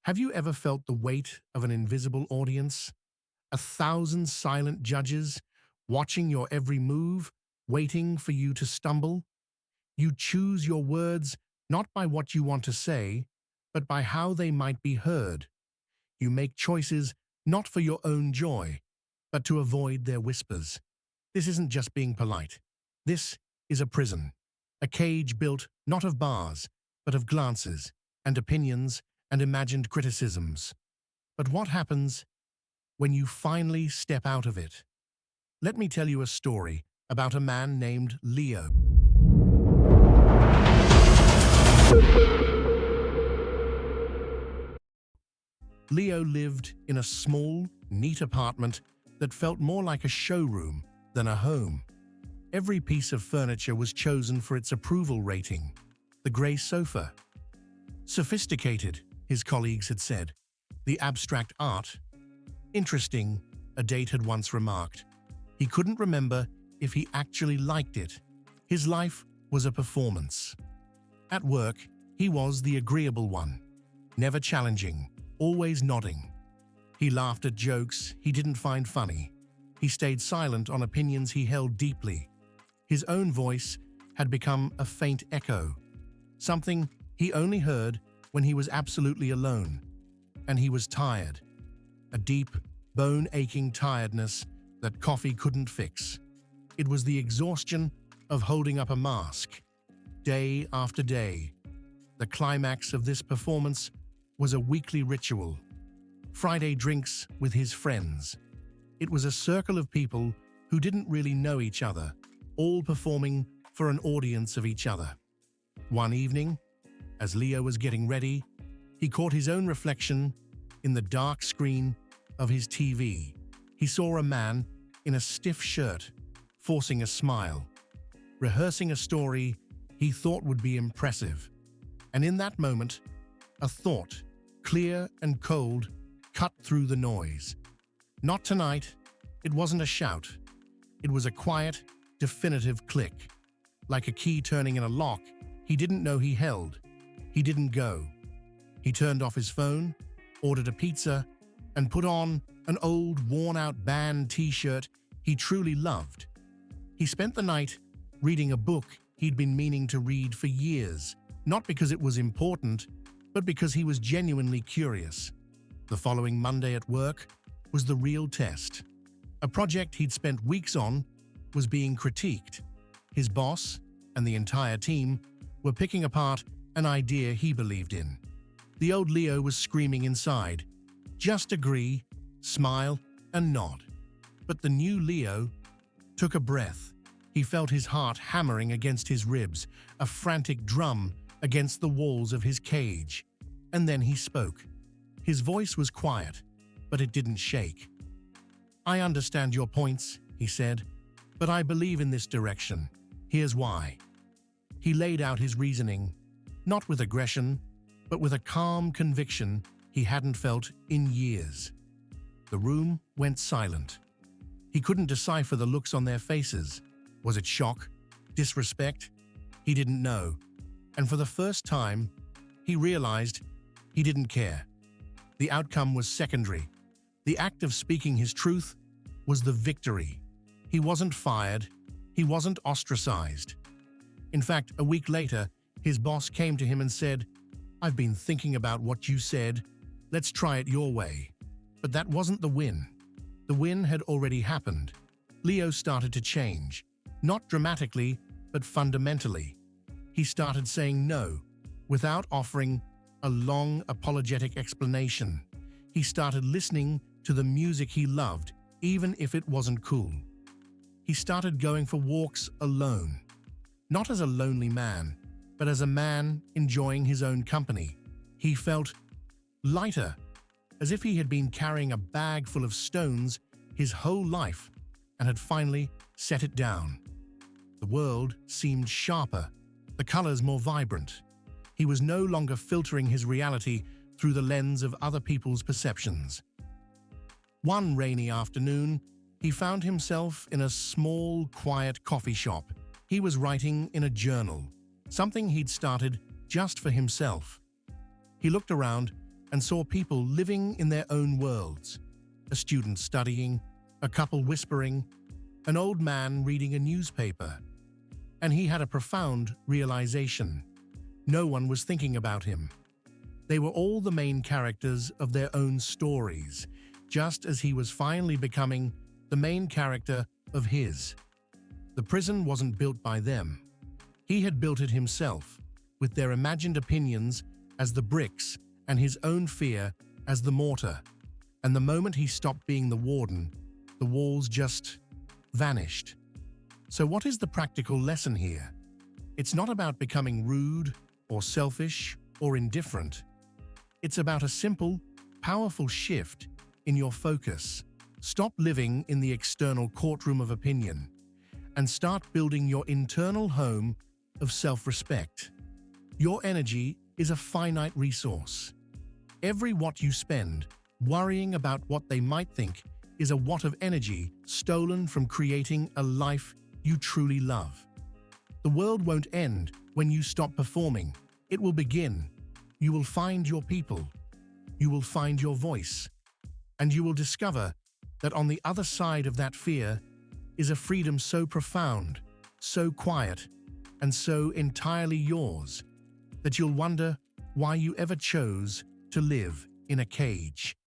Have you ever felt the weight of an invisible audience? 1,000 silent judges watching your every move, waiting for you to stumble? You choose your words not by what you want to say, but by how they might be heard. You make choices not for your own joy, but to avoid their whispers. This isn't just being polite. This is a prison, a cage built not of bars, but of glances and opinions and imagined criticisms. But what happens when you finally step out of it? Let me tell you a story about a man named Leo. Leo lived in a small, neat apartment that felt more like a showroom than a home. Every piece of furniture was chosen for its approval rating. The grey sofa. Sophisticated, his colleagues had said. The abstract art. Interesting, a date had once remarked. He couldn't remember if he actually liked it. His life was a performance. At work, he was the agreeable one, never challenging, always nodding. He laughed at jokes he didn't find funny. He stayed silent on opinions he held deeply. His own voice had become a faint echo, something he only heard when he was absolutely alone. And he was tired, a deep, bone-aching tiredness that coffee couldn't fix. It was the exhaustion of holding up a mask, day after day. The climax of this performance was a weekly ritual. Friday drinks with his friends. It was a circle of people who didn't really know each other, all performing for an audience of each other. One evening, as Leo was getting ready, he caught his own reflection in the dark screen of his TV. He saw a man in a stiff shirt, forcing a smile, rehearsing a story he thought would be impressive. And in that moment, a thought, clear and cold, cut through the noise. Not tonight. It wasn't a shout. It was a quiet, definitive click. Like a key turning in a lock he didn't know he held. He didn't go. He turned off his phone, ordered a pizza, and put on an old, worn-out band t-shirt he truly loved. He spent the night reading a book he'd been meaning to read for years, not because it was important, but because he was genuinely curious. The following Monday at work was the real test. A project he'd spent weeks on was being critiqued. His boss and the entire team were picking apart an idea he believed in. The old Leo was screaming inside, just agree, smile, and nod. But the new Leo took a breath. He felt his heart hammering against his ribs, a frantic drum against the walls of his cage. And then he spoke. His voice was quiet, but it didn't shake. "I understand your points," he said, "but I believe in this direction. Here's why." He laid out his reasoning, not with aggression, but with a calm conviction he hadn't felt in years. The room went silent. He couldn't decipher the looks on their faces. Was it shock? Disrespect? He didn't know. And for the first time, he realized he didn't care. The outcome was secondary. The act of speaking his truth was the victory. He wasn't fired. He wasn't ostracized. In fact, a week later, his boss came to him and said, "I've been thinking about what you said. Let's try it your way." But that wasn't the win. The win had already happened. Leo started to change. Not dramatically, but fundamentally. He started saying no, without offering a long, apologetic explanation. He started listening to the music he loved, even if it wasn't cool. He started going for walks alone. Not as a lonely man, but as a man enjoying his own company. He felt lighter, as if he had been carrying a bag full of stones his whole life and had finally set it down. The world seemed sharper, the colors more vibrant. He was no longer filtering his reality through the lens of other people's perceptions. One rainy afternoon, he found himself in a small, quiet coffee shop. He was writing in a journal, something he'd started just for himself. He looked around and saw people living in their own worlds. A student studying, a couple whispering, an old man reading a newspaper. And he had a profound realization. No one was thinking about him. They were all the main characters of their own stories, just as he was finally becoming the main character of his. The prison wasn't built by them. He had built it himself, with their imagined opinions as the bricks and his own fear as the mortar. And the moment he stopped being the warden, the walls just vanished. So what is the practical lesson here? It's not about becoming rude or selfish or indifferent. It's about a simple, powerful shift in your focus. Stop living in the external courtroom of opinion and start building your internal home of self-respect. Your energy is a finite resource. Every watt you spend worrying about what they might think is a watt of energy stolen from creating a life you truly love. The world won't end when you stop performing. It will begin. You will find your people. You will find your voice. And you will discover that on the other side of that fear is a freedom so profound, so quiet, and so entirely yours that you'll wonder why you ever chose to live in a cage.